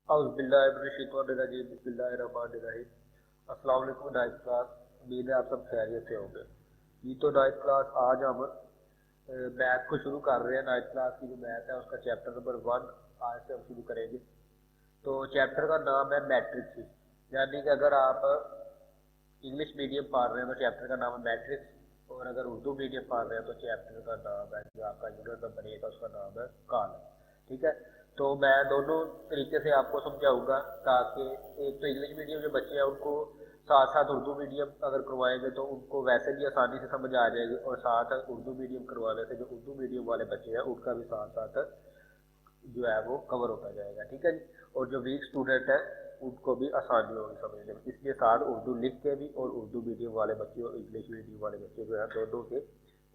औज़ुबिल्लाहिमिनश्शैतानिर्रजीम बिस्मिल्लाहिर्रहमानिर्रहीम। अस्सलाम वालेकुम नाइन्थ क्लास। उम्मीद है आप सब खैरियत से होंगे। जी तो नाइन्थ क्लास आज हम मैथ को शुरू कर रहे हैं। नाइन्थ क्लास की जो मैथ है उसका चैप्टर नंबर 1 आज से हम शुरू करेंगे। तो चैप्टर का नाम है मैट्रिक्स, यानी कि अगर आप इंग्लिश मीडियम पढ़ रहे हैं तो चैप्टर का नाम है मैट्रिक्स, और अगर उर्दू मीडियम पढ़ रहे हैं तो चैप्टर का नाम है जो आपका यूनिट नंबर 1 है उसका नाम है कॉलम। ठीक है, तो मैं दोनों तरीके से आपको समझाऊंगा ताकि एक तो इंग्लिश मीडियम जो बच्चे हैं उनको साथ साथ उर्दू मीडियम अगर करवाएंगे तो उनको वैसे भी आसानी से समझ आ जाएगी, और साथ उर्दू मीडियम करवाने से जो उर्दू मीडियम वाले बच्चे हैं उनका भी साथ साथ जो है वो कवर होता जाएगा। ठीक है जी, और जो वीक स्टूडेंट है उनको भी आसानी होगी समझने में, इसके साथ उर्दू लिख के भी और उर्दू मीडियम वाले बच्चे और इंग्लिश मीडियम वाले बच्चे जो है दोनों के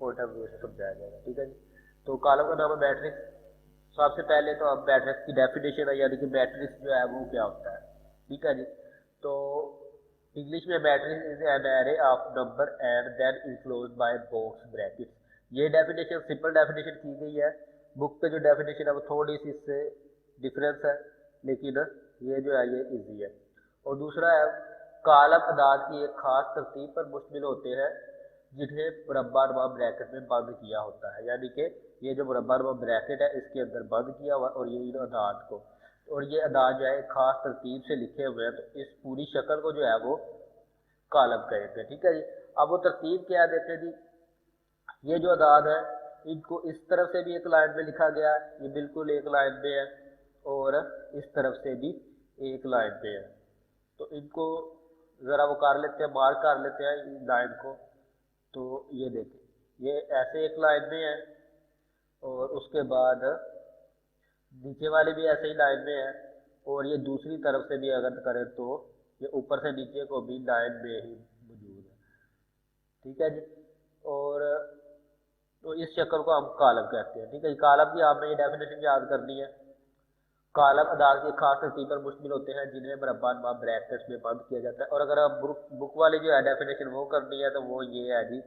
पॉइंट ऑफ व्यू से समझाया जाएगा। ठीक है जी, तो कॉलम का नाम है मैट्रिक्स। सबसे पहले तो अब मैट्रिक्स की डेफिनेशन है, यानी कि मैट्रिक्स जो है वो क्या होता है। ठीक है जी, तो इंग्लिश में matrix is an array of number and then enclosed by box brackets. ये डेफिनेशन सिंपल डेफिनेशन की गई है। बुक पे जो डेफिनेशन है वो थोड़ी सी इससे डिफरेंस है, लेकिन ये जो है ये इजी है। और दूसरा है कॉलम अदाद की एक खास तरतीब पर मुश्तमिल होते हैं जिन्हें मुरब्बा नुमा ब्रैकेट में बंद किया होता है, यानी कि ये जो मुरब्बा नुमा ब्रैकेट है इसके अंदर बंद किया हुआ, और ये इन अदाद को, और ये अदाद जो है एक खास तरतीब से लिखे हुए हैं, तो इस पूरी शक्ल को जो है वो कॉलम कहते हैं। ठीक है जी, अब वो तरतीब क्या देते हैं जी, ये जो अदाद है इनको इस तरफ से भी एक लाइन में लिखा गया है, ये बिल्कुल एक लाइन में है, और इस तरफ से भी एक लाइन में है। तो इनको ज़रा वो कर लेते हैं, मार्क कर लेते हैं इन लाइन को। तो ये देखें, ये ऐसे एक लाइन में है, और उसके बाद नीचे वाली भी ऐसे ही लाइन में है, और ये दूसरी तरफ से भी अगर करें तो ये ऊपर से नीचे को भी लाइन में ही मौजूद है। ठीक है जी, और तो इस शक्ल को हम कॉलम कहते हैं। ठीक है, कॉलम की आपने ये डेफिनेशन याद करनी है। कॉलम अदाद की खास तरतीब पर मुश्तमिल होते हैं जिन्हें मुरब्बा नुमा ब्रैकेट्स में बंद किया जाता है। और अगर आप बुक वाली जो है डेफिनेशन वो करनी है तो वो ये है जी,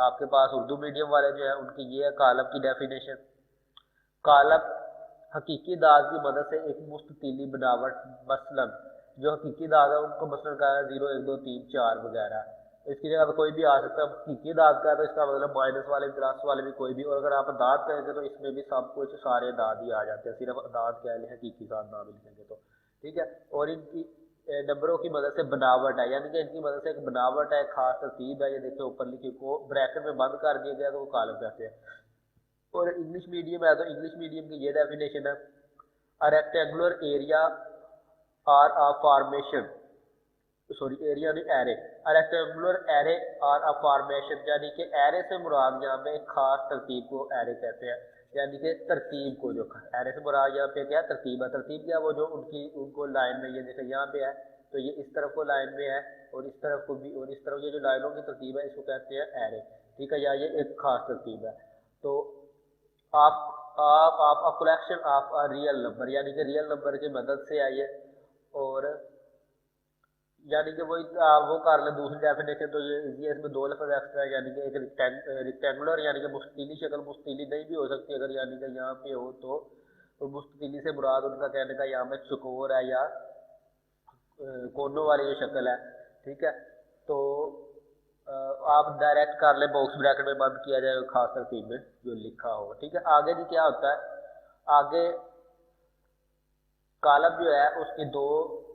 आपके पास उर्दू मीडियम वाले जो है उनकी ये है कॉलम की डेफिनेशन। कॉलम हकीकी दाग की मदद से एक मुस्ततीली बनावट, मसलन जो हकीकी दाग है उनको मसलन का है 0 1 2 3 4 वगैरह, इसकी जगह पर कोई भी आ सकता है। हकीकी दाग का है तो इसका मतलब माइनस वाले प्लस वाले भी कोई भी, और अगर आप दाद कहेंगे तो इसमें भी सब कुछ सारे दाद ही आ जाते हैं, सिर्फ दाद क्या है हकीकी दाद ना भी लिखेंगे तो। ठीक है, और इनकी नंबरों की मदद से बनावट है, यानी कि इनकी मदद से एक बनावट है, खास तरतीब है। ये देखिए ऊपर लिखी को ब्रैकेट में बंद कर दिया गया तो वो कॉलम कहते हैं। और इंग्लिश मीडियम है तो इंग्लिश मीडियम की ये डेफिनेशन है, a rectangular area or a formation, sorry area नहीं array, a rectangular array or a formation, यानी कि एरे से मुराद यहाँ पे खास तरतीब को एरे कहते हैं, यानी कि तरतीब को, जो एरे से मुराद यहाँ पे क्या तरतीब है। तरतीब क्या, वो जो उनकी उनको लाइन में, ये जैसे यहाँ पे है तो ये इस तरफ को लाइन में है, और इस तरफ को भी, और इस तरफ ये जो लाइनों की तरतीब है इसको कहते हैं एरे। ठीक है, या ये एक खास तरतीब है। तो आप collection of a real number, यानी कि रियल नंबर की मदद से आइए, और यानी कि वही वो कर ले दूसरी डेफिनेशन। तो ये इसमें दो लफ्ज एक्स्ट्रा है, यानी कि एक रिक्टेंगुलर यानी कि मुस्ततीली शक्ल, मुस्ततीली नहीं भी हो सकती अगर यानी कि यहाँ पे हो तो मुस्ततीली से मुराद उनका कहने का यहाँ पे चकोर है या कोनों वाली जो शक्ल है। ठीक है, तो आप डायरेक्ट कर ले बॉक्स ब्रैकेट में बंद किया जाए खास तरतीब में जो लिखा हो। ठीक है, आगे जी क्या होता है, आगे कॉलम जो है उसकी दो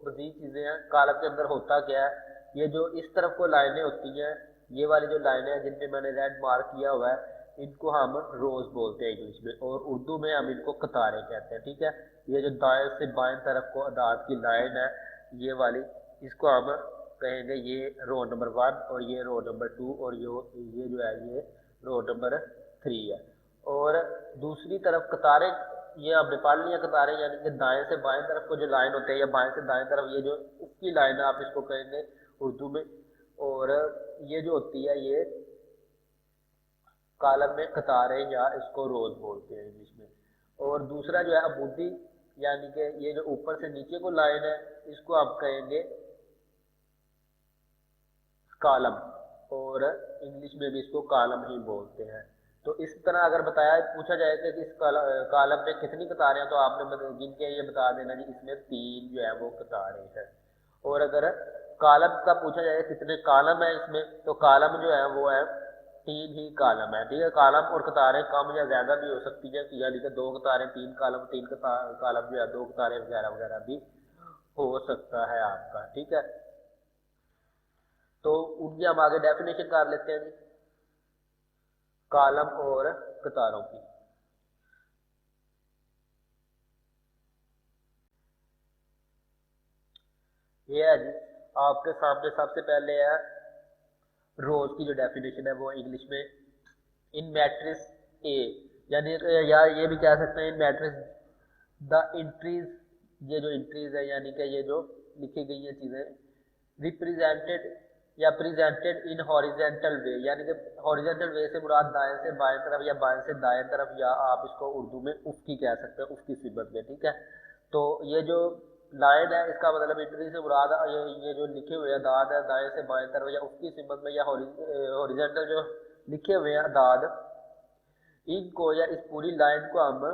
मजीद चीज़ें हैं। कॉलम के अंदर होता क्या है, ये जो इस तरफ को लाइनें होती हैं, ये वाली जो लाइनें हैं जिनमें मैंने रेड मार्क किया हुआ है, इनको हम रोज बोलते हैं इंग्लिश में, और उर्दू में हम इनको कतारें कहते हैं। ठीक है, ये जो दाएं से बाएं तरफ को अदाद की लाइन है ये वाली, इसको हम कहेंगे ये रो नंबर 1, और ये रो नंबर 2, और ये जो है ये रो नंबर 3 है। और दूसरी तरफ कतारें, ये आपने पढ़ लिया कतारें, यानी कि दाएं से बाएं तरफ को जो लाइन होते हैं या बाएं से दाएं तरफ ये जो उसकी लाइन है आप इसको कहेंगे उर्दू में, और ये जो होती है ये कॉलम में कतारें या इसको रोज बोलते हैं इंग्लिश में। और दूसरा जो है अबूदी, यानी कि ये जो ऊपर से नीचे को लाइन है इसको आप कहेंगे कॉलम, और इंग्लिश में भी इसको कॉलम ही बोलते हैं। तो इस तरह अगर बताया पूछा जाए कि इस कॉलम में कितनी कतारें हैं, तो आपने गिन के ये बता देना जी इसमें 3 जो है वो कतारें हैं। और अगर कॉलम का पूछा जाए कितने कॉलम है इसमें, तो कॉलम जो है वो है 3 ही कॉलम है, ठीक है। कॉलम और कतारें कम या ज्यादा भी हो सकती है, यानी कि 2 कतारें 3 कॉलम, 3 कॉलम जो है 2 कतारें वगैरह वगैरह भी हो सकता है आपका, ठीक है। तो उनकी हम आगे डेफिनेशन कर लेते हैं जी कॉलम और कतारों की। ये है जी आपके सामने सबसे पहले है रोज की जो डेफिनेशन है वो इंग्लिश में इन मैट्रिक्स ए, यानी या ये भी कह सकते हैं इन मैट्रिक्स द इंट्रीज, ये जो इंट्रीज है यानी कि ये जो लिखी गई है चीजें रिप्रेजेंटेड या प्रेजेंटेड इन हॉरिजेंटल वे, यानी कि हॉरिजेंटल वे से मुराद दाएं से बाएं तरफ या बाएं से दाएं तरफ, या आप इसको उर्दू में उफ़की कह सकते हैं, उफ़की सिमत में, ठीक है। तो ये जो लाइन है इसका मतलब इंट्री से मुराद ये जो लिखे हुए अदाद है दाएं से बाएं तरफ या उफ़की सिमत में या हॉरिजेंटल जो लिखे हुए हैं अदाद, इनको या इस पूरी लाइन को हम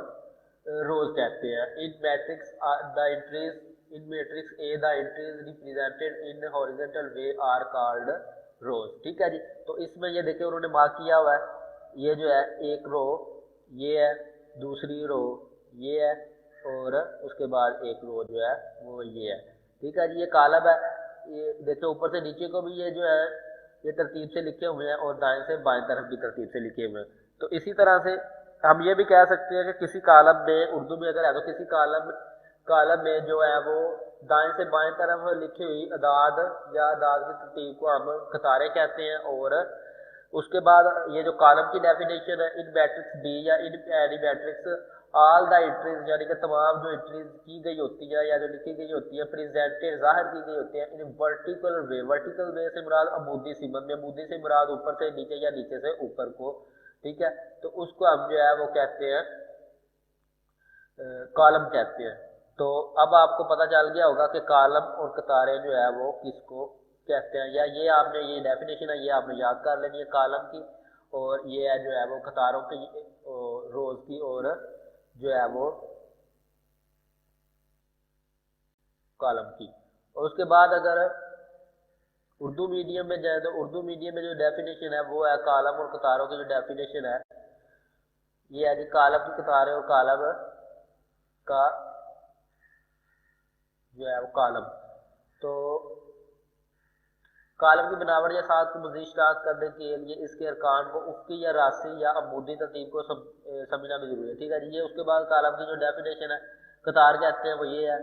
रोज कहते हैं। In matrix the entries in matrix A the entries represented in horizontal way are called rows, ठीक है जी। तो इसमें ये देखिए उन्होंने मार्क किया हुआ है, ये जो है एक रो, ये है दूसरी रो, ये है, और उसके बाद एक रो जो है वो ये है, ठीक है जी। ये कॉलम है, ये देखिए ऊपर से नीचे को भी ये जो है ये तरतीब से लिखे हुए हैं और दाएं से बाएं तरफ भी तरतीब से लिखे हुए हैं। तो इसी तरह से हम ये भी कह सकते हैं कि किसी कॉलम में उर्दू में अगर है तो किसी कॉलम में जो है वो दाएं से बाएं तरफ लिखी हुई अदाद या अदाद की तरतीब को हम कतारें कहते हैं। और उसके बाद ये जो कॉलम की डेफिनेशन है इन मैट्रिक्स बी या in any matrix all the entries, यानी कि तमाम जो एंट्रीज की गई होती है या जो लिखी गई होती है प्रेजेंटेड जाहिर की गई होती है इन वर्टिकल वे, वर्टिकल वे से मुराद अमूदी सिमत में, अमूदी से मुराद ऊपर से नीचे या नीचे से ऊपर को, ठीक है। तो उसको हम जो है वो कहते हैं कॉलम कहते हैं। तो अब आपको पता चल गया होगा कि कॉलम और कतारें जो है वो किसको कहते हैं, या ये आपने ये डेफिनेशन है ये आपने याद कर लेनी है कॉलम की, और ये है जो है वो कतारों की रोज की, और जो है वो कॉलम की। और उसके बाद अगर उर्दू मीडियम में जाए तो उर्दू मीडियम में जो डेफिनेशन है वो है कॉलम और कतारों की जो डेफिनेशन है ये है कि कॉलम की कतारें और कॉलम का जो है वो कॉलम। तो कॉलम की बनावट या साथ को मजीद स्टार्ट करने के लिए इसके अरकान को उफ़की या रासी या अमूदी तरतीब को समझना भी जरूरी है, ठीक है जी। ये उसके बाद कॉलम की जो डेफिनेशन है कतार कहते हैं वो ये है,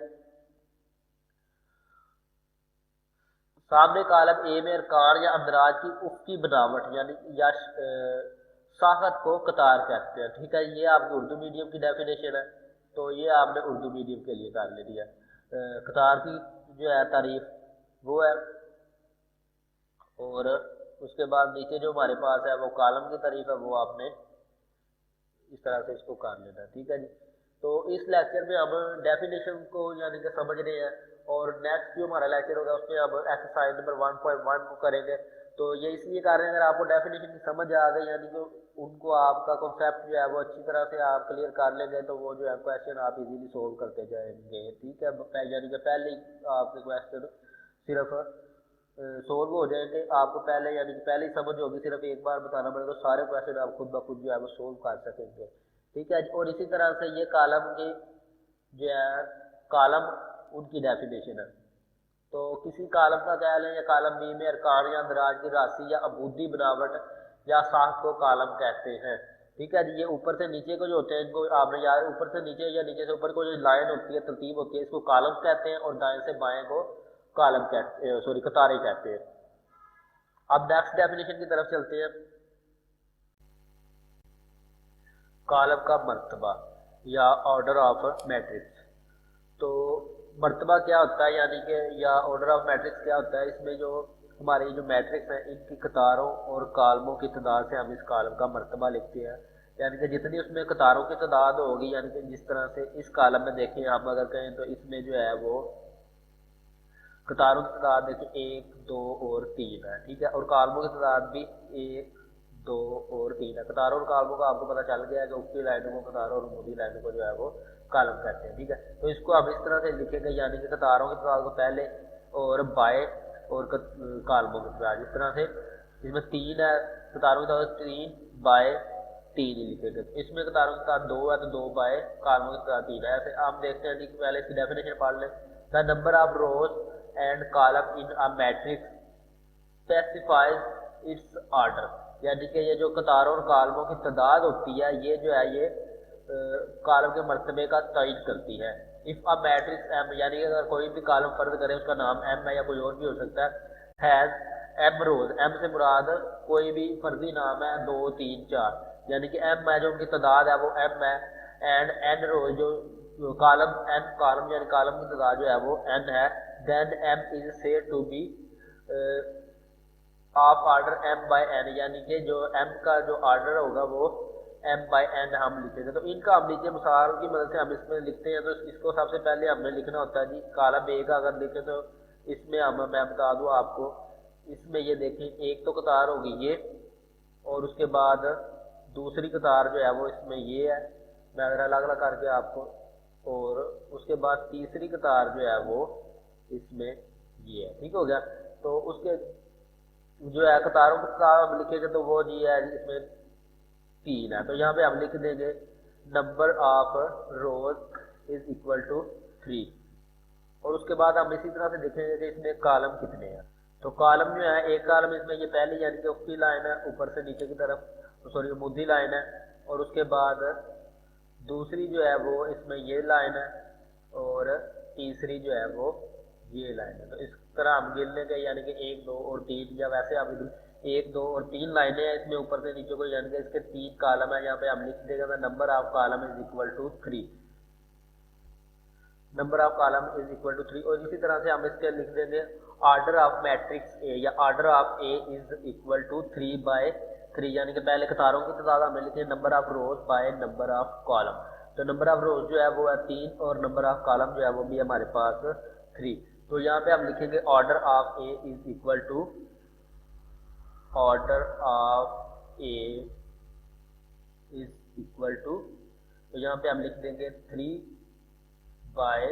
सामने कॉलम ए में अरकान या अंदराज की उफ़की बनावट यानी या साखत को कतार कहते हैं, ठीक है। ये आपकी उर्दू मीडियम की डेफिनेशन है, तो ये आपने उर्दू मीडियम के लिए कर ले दिया। कतार की जो है तारीफ वो है, और उसके बाद नीचे जो हमारे पास है वो कॉलम की तारीफ है, वो आपने इस तरह से इसको कर लेना है, ठीक है जी। तो इस लेक्चर में हम डेफिनेशन को यानी कि समझ रहे हैं, और नेक्स्ट जो हमारा लेक्चर होगा उसमें हम एक्सरसाइज नंबर 1.1 को करेंगे। तो ये इसलिए कर रहे हैं अगर आपको डेफिनेशन की समझ आ गई यानी कि उनको आपका कॉन्सेप्ट जो है वो अच्छी तरह से आप क्लियर कर लेंगे, तो वो जो है क्वेश्चन आप इजीली सोल्व करते जाएंगे, ठीक है। यानी कि पहले ही आपके क्वेश्चन सिर्फ सोल्व हो जाएंगे, आपको पहले यानी कि पहले ही समझ होगी, सिर्फ एक बार बताना पड़ेगा, तो सारे क्वेश्चन आप खुद ब खुद जो है वो सोल्व कर सकेंगे, ठीक है। और इसी तरह से ये कॉलम की जो है कॉलम उनकी डेफिनेशन है। तो किसी कॉलम का कह लें या कॉलम बी में अरकान या अंदराज की राशि या अबूदी बनावट या साख को कॉलम कहते हैं, ठीक है जी। ये ऊपर से नीचे को जो होते हैं इनको आपने यार ऊपर से नीचे या नीचे से ऊपर को जो लाइन होती है तरतीब होती है इसको कॉलम कहते हैं, और दाएं से बाएं को कॉलम कहते हैं, सॉरी कतारें कहते हैं। अब नेक्स्ट डेफिनेशन की तरफ चलते हैं। कॉलम का मर्तबा या ऑर्डर ऑफ मैट्रिक्स। तो मर्तबा क्या होता है यानी कि या ऑर्डर ऑफ मैट्रिक्स क्या होता है, इसमें जो हमारे जो मैट्रिक्स है इनकी कतारों और कॉलमों की तादाद से हम इस कॉलम का मर्तबा लिखते हैं, यानी कि जितनी उसमें कतारों की तादाद होगी, यानी कि जिस तरह से इस कॉलम में देखें हम अगर कहें तो इसमें जो है वो कतारों की तादाद देखिए 1, 2 और 3 है, ठीक है। और कॉलमों की तादाद भी 1, 2 और 3 है। कतारों और कालमों का आपको पता चल गया है कि ऊपरी लाइनों को कतारों और अमूदी लाइनों को जो है वो कालम कहते हैं, ठीक है। तो इसको हम इस तरह से लिखेंगे, यानी कि कतारों की तादाद को पहले और बाय और कालमों की तादाद इस तरह से। इसमें 3 है, कतारों की तादाद 3 बाय 3 ही लिखेंगे। इसमें कतारों की तादाद 2 है तो 2 बाय कालमों की तादाद 3 है। ऐसे आप देखते हैं कि पहले इसकी डेफिनेशन पढ़ लें। The number of rose and column in a matrix specifies it's order, यानी कि ये जो कतारों और कालमों की तादाद होती है ये जो है ये कालम के मर्तबे का तयन करती है। इफ अ मैट्रिक्स एम, यानी कि अगर कोई भी कालम फर्ज करे उसका नाम एम है या कोई और भी हो सकता है, हैज एम रोज, एम से मुराद कोई भी फर्जी नाम है 2 3 4, यानी कि एम है जो उनकी तादाद है वो एम है, एंड एन रोज जो कालम एन कालम यानी कालम की तादाद जो है वो एन है, then M is said to be of order M by N, यानी कि जो एम का जो ऑर्डर होगा वो एम बाय एन हम लिखेंगे। तो इनका हम नीचे मिसाल की मदद से हम इसमें लिखते हैं। तो इसको सबसे पहले हमने लिखना होता है जी कालम ए का अगर लिखे तो इसमें मैं बता दूँ आपको, इसमें ये देखें एक तो कतार होगी ये, और उसके बाद दूसरी कतार जो है वो इसमें ये है, मैं अगर अलग अलग करके आपको, और उसके बाद तीसरी कतार जो है वो इसमें ये है, ठीक हो गया। तो उसके जो है कतारों की कतार हम लिखेंगे तो वो जी है इसमें 3 है। तो यहाँ पे हम लिख देंगे number of rows is equal to 3, और उसके बाद हम इसी तरह से देखेंगे कि इसमें कालम कितने हैं। तो कालम जो है एक कालम इसमें ये पहली यानी कि ऊपरी लाइन है ऊपर से नीचे की तरफ, तो सॉरी अमूदी लाइन है, और उसके बाद दूसरी जो है वो इसमें ये लाइन है, और तीसरी जो है वो ये लाइन है। तो इस तरह हम गिन लेंगे, यानी कि 1 2 और 3, या वैसे आप 1 2 और 3 लाइनें हैं इसमें ऊपर से नीचे को, यानी कि इसके 3 कालम है। यहाँ पे हम लिख देगा number of column is equal to 3, number of column is equal to 3। और इसी तरह से हम इसके लिख देंगे ऑर्डर ऑफ मैट्रिक्स ए, या order of A is equal to 3 by 3, यानी कि पहले कतारों की तादाद हमें लिखे number of rows by number of column. तो नंबर ऑफ रोज जो है वो है 3 और नंबर ऑफ कॉलम जो है वो भी हमारे पास 3। तो यहाँ पे हम लिखेंगे order of A is equal to order of A is equal to, तो यहाँ पे हम लिख देंगे 3 बाय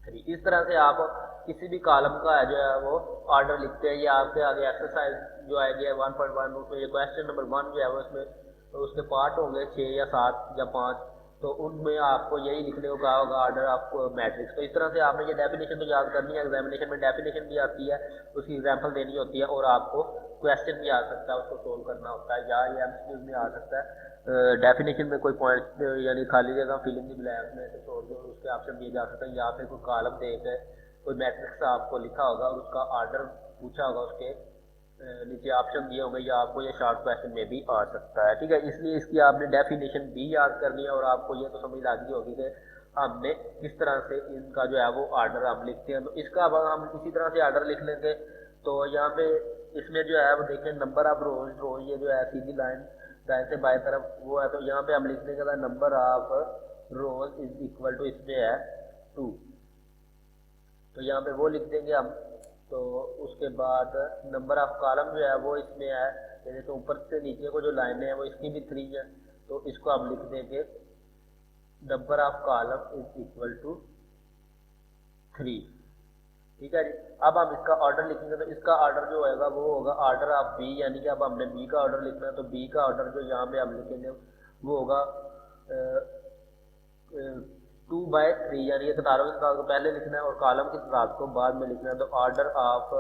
3। इस तरह से आप किसी भी कॉलम का जो है वो ऑर्डर लिखते हैं। ये आपके आगे एक्सरसाइज जो आएगी 1.1 उसमें ये क्वेश्चन नंबर 1 जो है वो इसमें तो उसके पार्ट होंगे 6 या 7 या 5, तो उनमें आपको यही लिखने को कहा होगा ऑर्डर ऑफ मैट्रिक्स। तो इस तरह से आपने ये डेफिनेशन तो याद करनी है, एग्जामिनेशन में डेफिनेशन भी आती है, उसकी एग्जाम्पल देनी होती है, और आपको क्वेश्चन भी आ सकता है, उसको सोल्व करना होता है, या ये एमसीक्यूज में आ सकता है। डेफिनेशन में कोई पॉइंट यानी खाली जगह फिलिंग द ब्लैंक्स में से छोड़ दो, उसके ऑप्शन दिए जा सकते हैं, या फिर कोई कॉलम देकर कोई मैट्रिक्स आपको लिखा होगा और उसका ऑर्डर पूछा होगा, उसके नीचे ऑप्शन दिए होंगे, या आपको ये शॉर्ट क्वेश्चन में भी आ सकता है, ठीक है। इसलिए इसकी आपने डेफिनेशन भी याद करनी है, और आपको ये तो समझ लगी होगी कि हमने किस तरह से इनका जो है वो ऑर्डर हम लिखते हैं। तो इसका अब हम इसी तरह से ऑर्डर लिख लेंगे। तो यहाँ पे इसमें जो है वो देखें नंबर ऑफ रोज, रोज ये जो है सीधी लाइन दाएं से बाएं तरफ वो है, तो यहाँ पे हम लिख देंगे number of rows is equal to, इसमें है 2, तो यहाँ पे वो लिख देंगे हम। तो उसके बाद नंबर ऑफ कॉलम जो है वो इसमें है, जैसे तो ऊपर से नीचे को जो लाइनें हैं वो इसकी भी 3 है, तो इसको हम लिख देंगे number of column is equal to 3, ठीक है जी। अब हम इसका ऑर्डर लिखेंगे, तो इसका ऑर्डर जो होगा वो होगा ऑर्डर ऑफ बी, यानी कि अब हमने बी का ऑर्डर लिखना है, तो बी का ऑर्डर जो यहाँ पे हम लिखेंगे वो होगा 2 बाय 3, यानी कि कतारों की तादाद को पहले लिखना है और कॉलम की तादाद को बाद में लिखना है। तो order of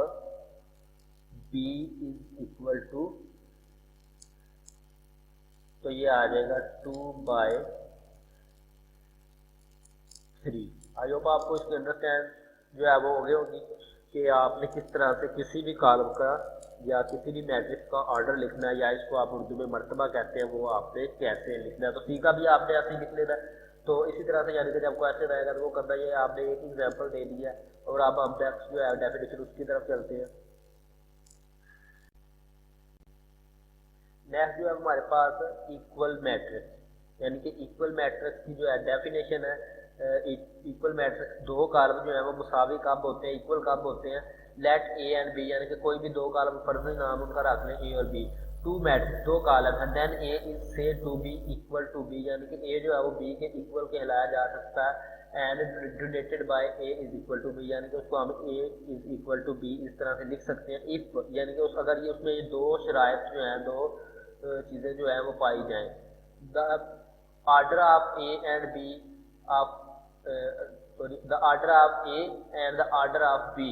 B is equal to, तो ये आ जाएगा 2 बाय 3। आई होप आपको इसके अंडरस्टैंड जो है वो हो गई होगी कि आपने किस तरह से किसी भी कॉलम का या किसी भी मैट्रिक्स का ऑर्डर लिखना है, या इसको आप उर्दू में मर्तबा कहते हैं, वो आपने कैसे लिखना है। तो सी का भी आपने ऐसे ही लिख लेना है। तो इसी तरह से यानी कि जब क्वेश्चन आएगा तो वो करना ये आपने एक एग्जांपल दे दिया, और अब हम नेक्स्ट जो है डेफिनेशन उसकी तरफ चलते हैं। नेक्स्ट जो है हमारे पास इक्वल मैट्रिक्स, यानी कि इक्वल मैट्रिक्स की जो है डेफिनेशन है, इक्वल मैट्रिक्स 2 कॉलम जो है वो मुसावी कब होते हैं, इक्वल कब होते हैं। लेट ए एंड बी, यानी कि कोई भी 2 कॉलम फर्जी नाम उनका रख लें ए और बी, टू मैट्रिक्स, दो कॉलम है, then A is said to be equal to B, यानी कि ए जो है वो बी के इक्वल कहलाया जा सकता है, and denoted by A is equal to B, यानी कि उसको हम A is equal to B इस तरह से लिख सकते हैं इफ, यानी कि अगर ये उसमें ये दो शराइत जो हैं, दो चीज़ें जो है वो पाई जाएं। The order of A and B of the order of A and the order of B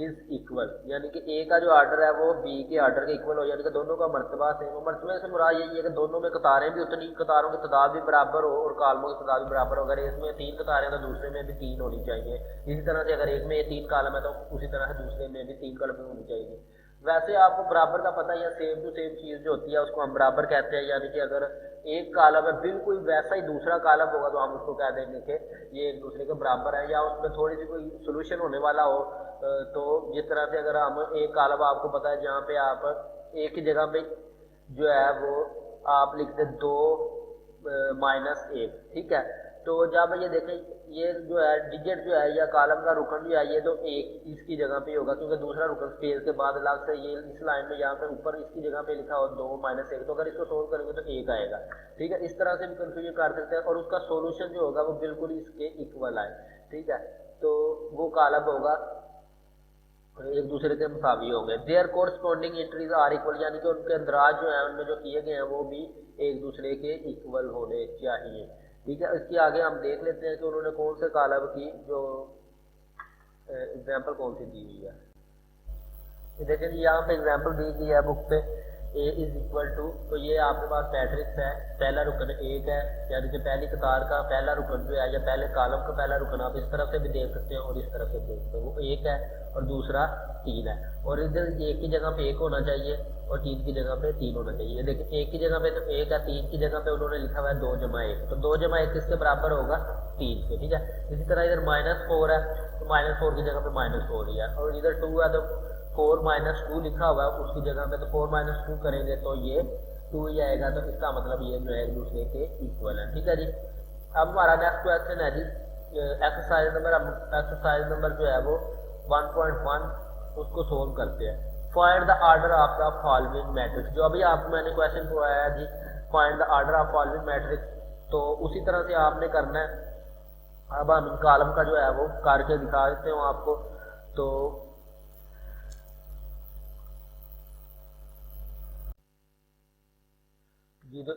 is equal, यानी कि ए का जो ऑर्डर है वो बी के ऑर्डर के इक्वल हो, यानी कि दोनों का मर्तबा सेम हो। मर्तबे से मुराद यही है कि दोनों में कतारें भी उतनी, कतारों की तादाद भी बराबर हो और कालमों की तादाद भी बराबर हो। अगर इसमें 3 कतारें तो दूसरे में भी 3 होनी चाहिए। इसी तरह से अगर एक में 3 कालम है तो उसी तरह से दूसरे में भी 3 कालम होनी चाहिए। वैसे आपको बराबर का पता है, या सेम टू सेम चीज़ जो होती है उसको हम बराबर कहते हैं, यानी कि अगर एक कालम है बिल्कुल वैसा ही दूसरा कालम होगा तो हम उसको कह देंगे कि ये एक दूसरे के बराबर है, या उसमें थोड़ी सी कोई सोल्यूशन होने वाला हो। तो जिस तरह से अगर हम एक कालम आपको पता है जहाँ पे आप एक ही जगह पे जो है वो आप लिखते 2 माइनस 1, ठीक है, तो जब ये देखें ये जो है डिजिट जो है या कॉलम का रुकन जो है ये तो एक इसकी जगह पे होगा, क्योंकि दूसरा रुकन स्पेस के बाद अलग से ये इस लाइन में यहाँ पे ऊपर इसकी जगह पे लिखा हो 2 माइनस 1, तो अगर इसको सोल्व करेंगे तो 1 आएगा, ठीक है। इस तरह से भी कंफ्यूजन कर सकते हैं, और उसका सोल्यूशन जो होगा वो बिल्कुल इसके इक्वल आए, ठीक है, तो वो कॉलम होगा एक दूसरे के मुसावी होंगे। Their corresponding entries are equal, यानी कि उनके अंदराज जो है उनमें जो किए गए हैं वो भी एक दूसरे के इक्वल होने चाहिए, ठीक है। इसके आगे हम देख लेते हैं कि उन्होंने कौन से कॉलम की जो एग्जांपल कौन सी दी हुई है। देखिए यहाँ पे एग्जांपल दी गई है बुक पे, ए इज इक्वल टू, तो ये आपके पास मैट्रिक्स है, पहला रुकन 1 है, यानी कि पहली कतार का पहला रुकन जो है या पहले कॉलम का पहला रुकन आप इस तरफ से भी देख सकते हैं और इस तरफ से देख सकते हैं, वो 1 है और दूसरा 3 है, और इधर एक की जगह पे 1 होना चाहिए और 3 की जगह पे 3 होना चाहिए। देखिए एक की जगह पे तो 1 है, 3 की जगह पे उन्होंने लिखा हुआ है 2 जमा 1, तो 2 जमा 1 किसके बराबर होगा 3 के, ठीक है। इसी तरह इधर -4 है तो -4 की जगह पे -4 ही है, और इधर 2 है तो 4 - 2 लिखा हुआ है उसकी जगह पे, तो 4 - 2 करेंगे तो ये 2 ही आएगा, तो इसका मतलब ये जो है एक दूसरे के इक्वल है, ठीक है जी। अब हमारा नेक्स्ट क्वेश्चन है जी एक्सरसाइज नंबर जो है वो 1.1, उसको सोल्व करते हैं। Find the order of the following matrix, जो अभी आपको मैंने क्वेश्चन करवाया है जी, find the order of following matrix, तो उसी तरह से आपने करना है। अब हम कॉलम का जो है वो करके दिखा देते हूँ आपको, तो जी तो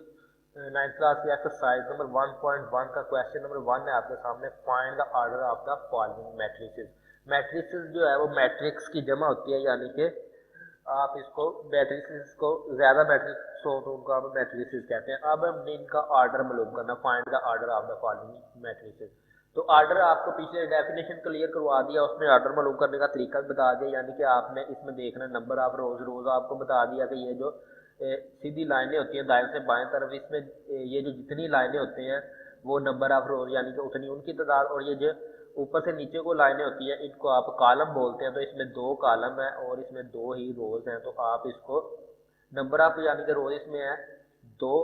9th क्लास की एक्सरसाइज नंबर 1.1 का क्वेश्चन नंबर 1 है आपके सामने, find the order of the following matrices. Matrices जो है वो मैट्रिक्स की जमा होती है, यानी कि आप इसको मैट्रिसेस को ज्यादा मैट्रिक्स हो तो उनको आप मैट्रिसेस कहते हैं। अब हमने इनका ऑर्डर मालूम करना, find the order of the following matrices. तो ऑर्डर आपको पीछे डेफिनेशन क्लियर करवा दिया, उसमें ऑर्डर मालूम करने का तरीका भी बता दिया, यानी कि आपने इसमें देखना नंबर ऑफ रोज, रोज आपको बता दिया कि ये जो सीधी लाइनें होती हैं दाएं से बाएं तरफ, इसमें ये जो जितनी लाइनें होती हैं वो नंबर ऑफ रोज यानी कि उतनी उनकी तादाद, और ये जो ऊपर से नीचे को लाइनें होती हैं इनको आप कॉलम बोलते हैं। तो इसमें 2 कॉलम है और इसमें 2 ही रोज हैं, तो आप इसको नंबर ऑफ यानी कि रोज इसमें है 2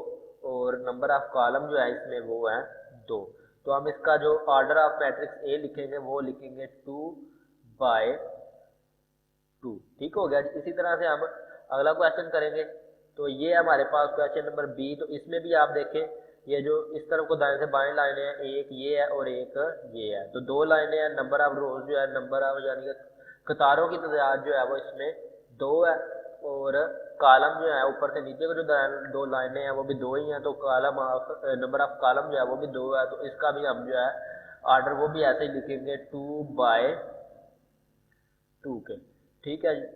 और नंबर ऑफ कॉलम जो है इसमें वो है 2। तो हम इसका जो ऑर्डर ऑफ मैट्रिक्स ए लिखेंगे वो लिखेंगे 2/2, ठीक हो गया। इसी तरह से हम अगला क्वेश्चन करेंगे, तो ये है हमारे पास क्वेश्चन नंबर बी। तो इसमें भी आप देखें ये जो इस तरफ को दाएं से बाएं लाइनें हैं, एक ये है और एक ये है, तो 2 लाइनें हैं। नंबर ऑफ रोज जो है नंबर ऑफ यानी कि कतारों की तादाद जो है वो इसमें 2 है, और कॉलम जो है ऊपर से नीचे को जो 2 लाइनें हैं वो भी 2 ही हैं, तो column of number of column जो है वो भी 2 है। तो इसका भी हम जो है ऑर्डर वो भी ऐसे ही लिखेंगे 2/2 के, ठीक है जी।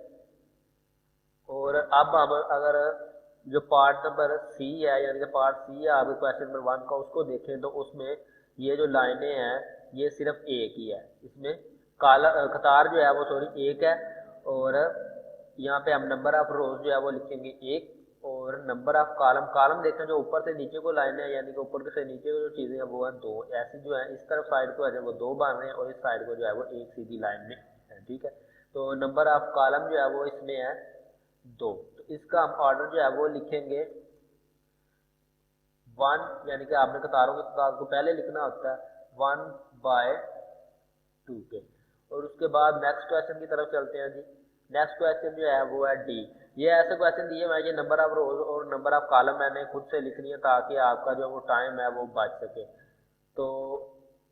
और अब हम अगर जो पार्ट नंबर सी है यानी कि पार्ट सी है आपके क्वेश्चन नंबर 1 का, उसको देखें तो उसमें ये जो लाइनें हैं ये सिर्फ एक ही है, इसमें कतार जो है वो सॉरी 1 है, और यहाँ पे हम नंबर ऑफ रोज जो है वो लिखेंगे 1, और नंबर ऑफ कॉलम देखें जो ऊपर से नीचे को लाइनें हैं यानी कि ऊपर से नीचे को जो चीज़ें हैं वो है 2, ऐसी जो है इस तरफ साइड को है वो 2 बन रहे हैं और इस साइड को जो है वो एक सीधी लाइन में है, ठीक है। तो नंबर ऑफ कॉलम जो है वो इसमें है 2, तो इसका हम ऑर्डर जो है वो लिखेंगे 1, यानी कि आपने कतारों की तादाद को पहले लिखना होता है 1/2 के। और उसके बाद नेक्स्ट क्वेश्चन की तरफ चलते हैं जी। नेक्स्ट क्वेश्चन जो है वो है डी। ये ऐसे क्वेश्चन दिए हुए हैं, ये नंबर ऑफ रोज और नंबर ऑफ कॉलम मैंने खुद से लिखनी है ताकि आपका जो वो टाइम है वो बच सके। तो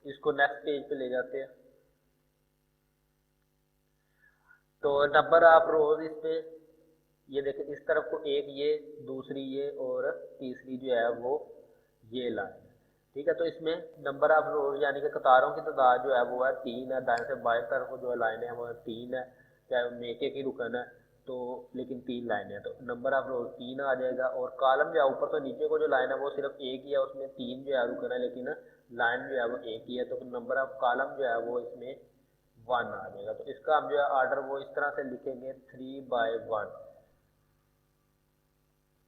इसको नेक्स्ट पेज पे ले जाते हैं। तो नंबर ऑफ रोज इस पे ये देखें, इस तरफ को एक ये, दूसरी ये और तीसरी जो है वो ये लाइन है। ठीक है, तो इसमें नंबर ऑफ रोज यानी कि कतारों की तादाद जो है वो है 3 है। दाएं से बाएं तरफ जो है लाइनें हैं वो 3 है, चाहे उनमें एक एक ही रुकन है तो, लेकिन 3 लाइनें हैं तो नंबर ऑफ रोज 3 आ जाएगा। और कॉलम जो है ऊपर से नीचे को जो लाइन है वो सिर्फ एक ही है, उसमें 3 जो है रुकन है लेकिन लाइन जो है वो एक ही है, तो नंबर ऑफ कॉलम जो है वो इसमें 1 आ जाएगा। तो इसका हम जो है ऑर्डर वो इस तरह से लिखेंगे 3/1,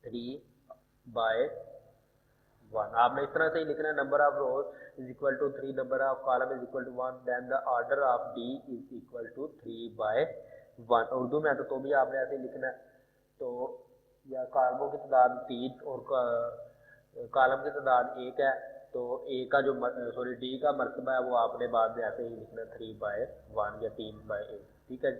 3/1। आपने इस तरह से ही लिखना है, number of rows is equal to 3, number of column is equal to 1, then the order of D is equal to 3/1। Urdu में तो भी आपने ऐसे ही लिखना है। तो या कॉलमों की तादाद 3 और कॉलम की तादाद 1 है, तो ए का जो डी का मरतबा है वो आपने बाद में ऐसे ही लिखना 3/1 या 3/1। ठीक है,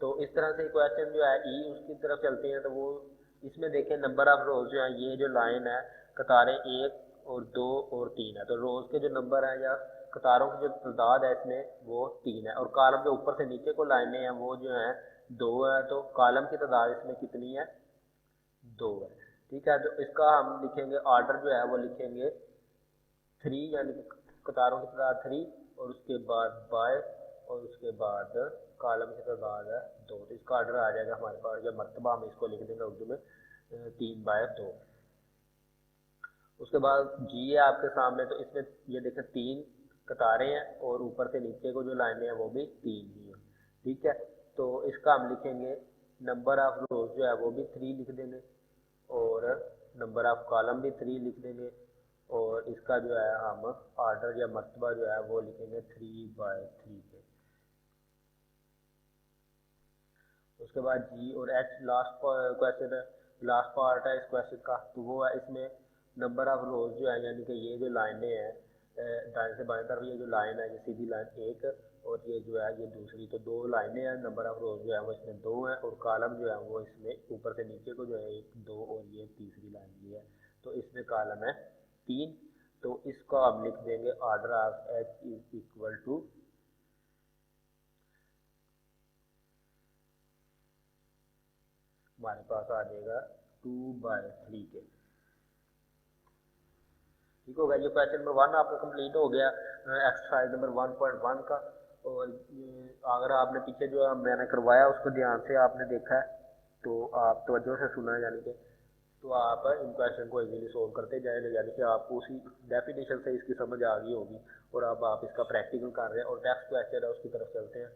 तो इस तरह से क्वेश्चन जो है ई उसकी तरफ चलते हैं। तो वो इसमें देखें नंबर ऑफ रोज जो है, ये जो लाइन है कतारें 1 और 2 और 3 है, तो रोज के जो नंबर हैं या कतारों की जो तादाद है इसमें वो 3 है। और कॉलम के ऊपर से नीचे को लाइनें हैं वो जो है 2 है, तो कॉलम की तादाद इसमें कितनी है, 2 है। ठीक है, तो इसका हम लिखेंगे ऑर्डर जो है वो लिखेंगे 3 यानी कि कतारों की तादाद 3 और उसके बाद बाय और उसके बाद कॉलम की तादाद है 2, तो इसका ऑर्डर आ जाएगा हमारे पास, या मरतबा हम इसको लिख देंगे उर्दू में 3/2। उसके बाद जी है आपके सामने, तो इसमें ये देखें 3 कतारें हैं और ऊपर से नीचे को जो लाइनें हैं वो भी 3 ही हैं। ठीक है, तो इसका हम लिखेंगे नंबर ऑफ रोज जो है वो भी 3 लिख देंगे और नंबर ऑफ कॉलम भी 3 लिख देंगे, और इसका जो है हम ऑर्डर या मरतबा जो है वो लिखेंगे 3/3 पे। उसके बाद जी और एच लास्ट क्वेश्चन है, लास्ट पार्ट है इस क्वेश्चन का, तो वो है इसमें नंबर ऑफ रोज जो है यानी कि ये जो लाइनें हैं दाएं से बाएं तरफ ये जो लाइन है ये सीधी लाइन एक और ये जो है ये दूसरी, तो 2 लाइनें हैं। नंबर ऑफ रोज जो है वो इसमें 2 है और कॉलम जो है वो इसमें ऊपर से नीचे को जो है 1 2 और ये तीसरी लाइन ये है, तो इसमें कॉलम है 3। तो इसको हम लिख देंगे order of H is equal to हमारे पास आ जाएगा 2/3 के। ठीक हो गया, ये क्वेश्चन नंबर 1 आपका कंप्लीट हो गया एक्सरसाइज नंबर 1.1 का। और अगर आपने पीछे जो मैंने करवाया उसको ध्यान से आपने देखा है तो आप तवज्जो से सुना है यानी कि, तो आप इन क्वेश्चन को इजीली सोल्व करते जाएंगे, यानी कि आपको उसी डेफिनेशन से इसकी समझ आ गई होगी और अब आप इसका प्रैक्टिकल कर रहे हैं। और नेक्स्ट क्वेश्चन है उसकी तरफ चलते हैं।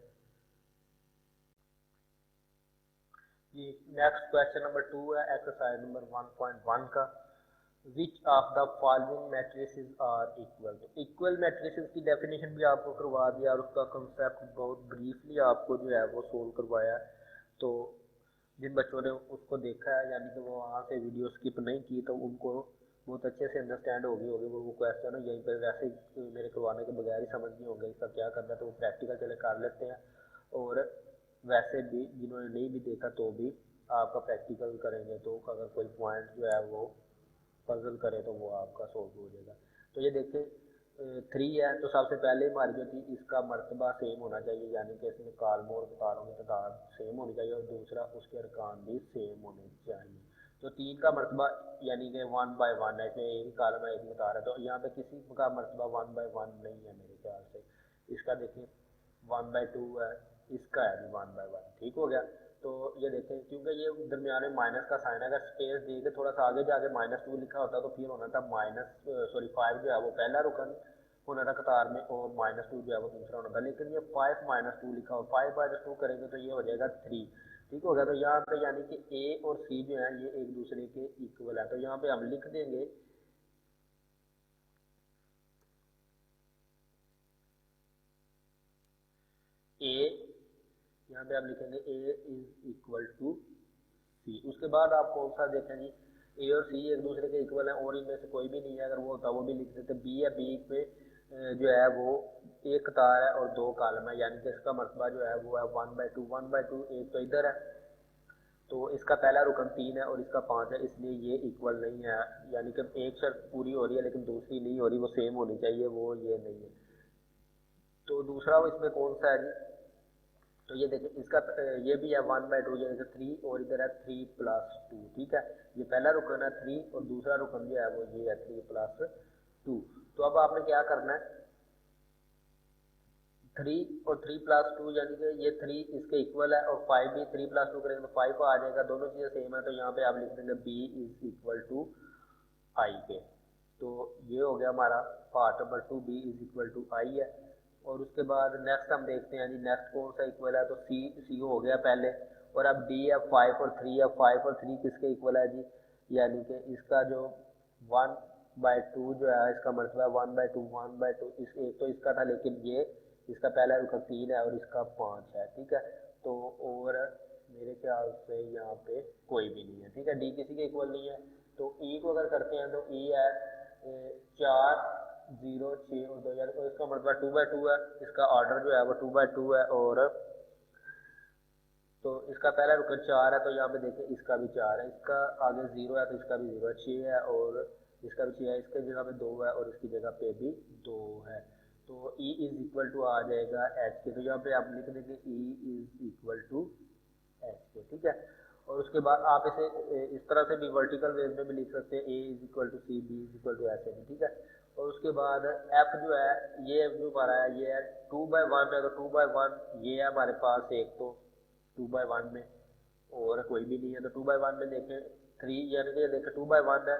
ये नेक्स्ट क्वेश्चन नंबर 2 है एक्सरसाइज नंबर 1.1 का। Which of the following matrices are equal. तो इक्वल मैट्रिसेस की डेफिनेशन भी आपको करवा दिया और उसका कंसेप्ट बहुत ब्रीफली आपको जो है वो सोल्व करवाया। तो जिन बच्चों ने उसको देखा है यानी कि वो वहाँ से वीडियो स्किप नहीं की तो उनको बहुत अच्छे से अंडरस्टैंड होगी वो क्वेश्चन है यहीं पर वैसे मेरे करवाने के बगैर ही समझ नहीं होंगे इसका क्या करना है, तो वो प्रैक्टिकल चले कर लेते हैं। और वैसे भी जिन्होंने नहीं भी देखा तो भी आपका प्रैक्टिकल करेंगे तो अगर कोई पॉइंट जो है वो पजल करे तो वो आपका सोल्व हो जाएगा। तो ये देखें 3 है, तो सबसे पहले हमारी जो थी इसका मरतबा सेम होना चाहिए यानी कि इसमें कॉलमों और कतारों की तादाद सेम होनी चाहिए और दूसरा उसके अरकान भी सेम होने चाहिए। तो 3 का मरतबा यानी कि 1/1 है, इसमें एक कॉलम है एक कतार है, तो यहाँ पे किसी का मरतबा 1/1 नहीं है मेरे ख्याल से। इसका देखिए 1/2 है, इसका है 1/1। ठीक हो गया, तो ये देखें क्योंकि ये दरमियान में माइनस का साइन है, अगर स्पेस दे के थोड़ा सा आगे जाके -2 लिखा होता तो फिर होना था 5 जो है वो पहला रुकन होना था कतार में और -2 जो है वो दूसरा होना था, लेकिन ये 5 - 2 लिखा हो, 5/2 करेंगे तो ये हो जाएगा 3। ठीक हो गया, तो यहाँ पे यानी कि ए और सी जो है ये एक दूसरे के इक्वल है, तो यहाँ पे हम लिख देंगे ए, यहाँ पे आप लिखेंगे ए इज इक्वल टू सी। उसके बाद आप कौन सा देखेंगे, ए और सी एक दूसरे के इक्वल है और इनमें से कोई भी नहीं है, अगर वो होता वो भी लिख देते। बी है, बी पे जो है वो एक कतार है और दो कॉलम है, यानी कि इसका मरतबा जो है वो है 1/2 1/2। एक तो इधर है, तो इसका पहला रुकन 3 है और इसका 5 है, इसलिए ये इक्वल नहीं है। यानी कि एक शर्त पूरी हो रही है लेकिन दूसरी नहीं हो रही, वो सेम होनी चाहिए, वो ये नहीं है। तो दूसरा वो इसमें कौन सा है जी? तो ये देखिए इसका ये भी है 1/2, ये देखिए 3 और इधर है 3+2। ठीक है, ये पहला रुकन है 3 और दूसरा रुकन जो है वो ये है 3+2। तो अब आपने क्या करना है, 3 और 3+2 यानी कि ये 3 इसके इक्वल है और 5 भी 3+2 करेंगे तो 5 आ जाएगा, दोनों चीज़ें सेम है। तो यहाँ पे आप लिख देंगे b is equal to I के। तो ये हो गया हमारा part number 2, b is equal to I है। और उसके बाद नेक्स्ट हम देखते हैं जी, नेक्स्ट कौन सा इक्वल है? तो सी हो गया पहले, और अब डी है 5 और 3 है। 5 और 3 किसके इक्वल है जी? यानी कि इसका जो 1/2 जो है इसका मतलब है 1/2 1/2। इस एक तो इसका था लेकिन ये इसका पहला रुकन 3 है और इसका 5 है। ठीक है, तो और मेरे ख्याल से यहाँ पे कोई भी नहीं है। ठीक है, डी किसी के इक्वल नहीं है। तो ई को अगर करते हैं तो ई है 4 0 6 और 2, यानी तो इसका मतलब 2/2 है। इसका ऑर्डर जो है वो 2/2 है, और तो इसका पहला रुकन 4 है, तो यहाँ पे देखिए इसका भी 4 है, इसका आगे 0 है तो इसका भी 0 है, 6 है और इसका भी 6 है, इसके जगह पे 2 है और इसकी जगह पे भी 2 है। तो E इज इक्वल टू आ जाएगा H के, तो यहाँ पे आप लिख देंगे E is equal to H के। ठीक है, और उसके बाद आप इसे इस तरह से भी वर्टिकल वेज में भी लिख सकते हैं, A is equal to C, B is equal to ऐसे भी। ठीक है, और उसके बाद F जो है, ये जो हमारा है ये है 2/1 है, तो 2/1 ये है हमारे पास एक, तो 2/1 में और कोई भी नहीं है। तो 2/1 में देखें 3, यानी कि देखें 2/1 है,